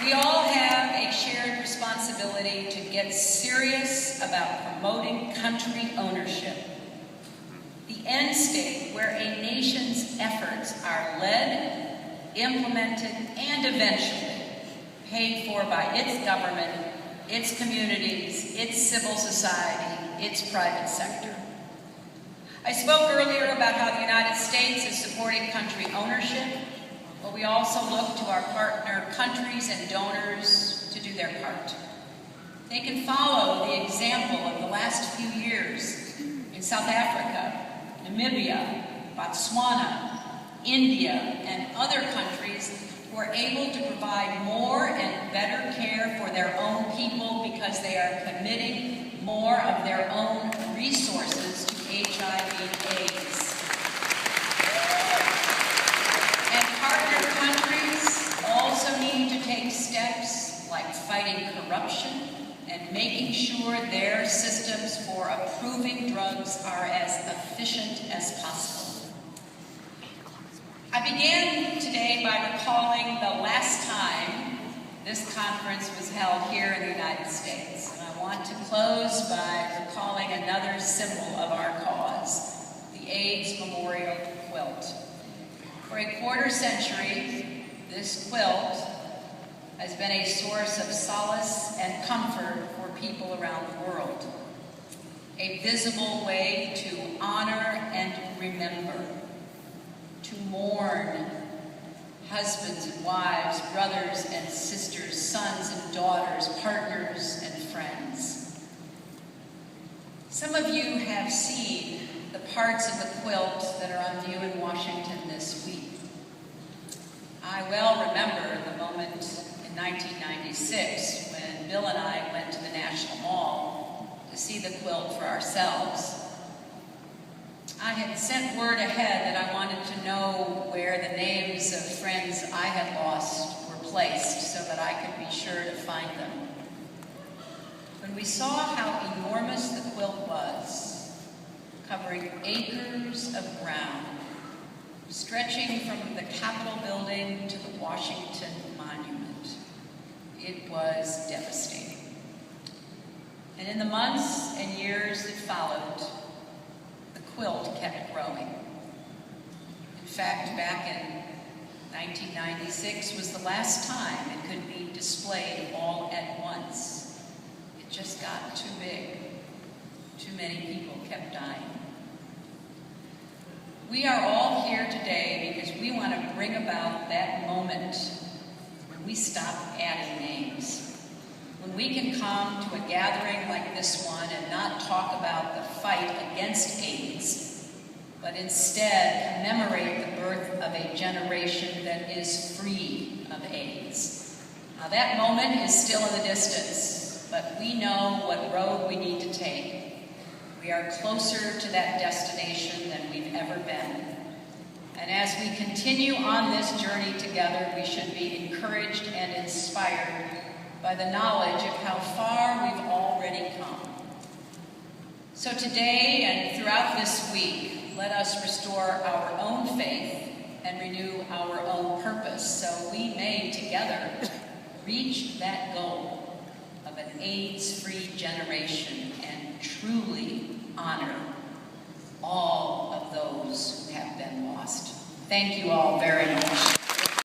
We all have a shared responsibility to get serious about promoting country ownership, the end state where a nation's efforts are led, implemented, and eventually paid for by its government, its communities, its civil society, its private sector. I spoke earlier about how the United States is supporting country ownership, but we also look to our partner countries and donors to do their part. They can follow the example of the last few years in South Africa, Namibia, Botswana, India, and other countries who are able to provide more and better care for their own people because they are committing more of their own resources to HIV/AIDS. And partner countries also need to take steps like fighting corruption and making sure their systems for approving drugs are as efficient as possible. I began today by recalling the last time this conference was held here in the United States. And I want to close by recalling another symbol of our cause, the AIDS Memorial Quilt. For a quarter century, this quilt has been a source of solace and comfort for people around the world. A visible way to honor and remember, to mourn husbands and wives, brothers and sisters, sons and daughters, partners and friends. Some of you have seen the parts of the quilt that are on view in Washington this week. I well remember the moment in 1996 when Bill and I went to the National Mall to see the quilt for ourselves. I had sent word ahead that I wanted to know where the names of friends I had lost were placed so that I could be sure to find them. When we saw how enormous the quilt was, covering acres of ground, stretching from the Capitol building to the Washington Monument, it was devastating. And in the months and years that followed, the quilt kept growing. In fact, back in 1996 was the last time it could be displayed all at once. It just got too big. Too many people kept dying. We are all here today because we want to bring about that moment when we stop adding names. When we can come to a gathering like this one and not talk about the fight against AIDS, but instead commemorate the birth of a generation that is free of AIDS. Now that moment is still in the distance, but we know what road we need to take. We are closer to that destination than we've ever been. And as we continue on this journey together, we should be encouraged and inspired by the knowledge of how far we've already come. So today and throughout this week, let us restore our own faith and renew our own purpose so we may together reach that goal of an AIDS-free generation and truly honor all of those who have been lost. Thank you all very much.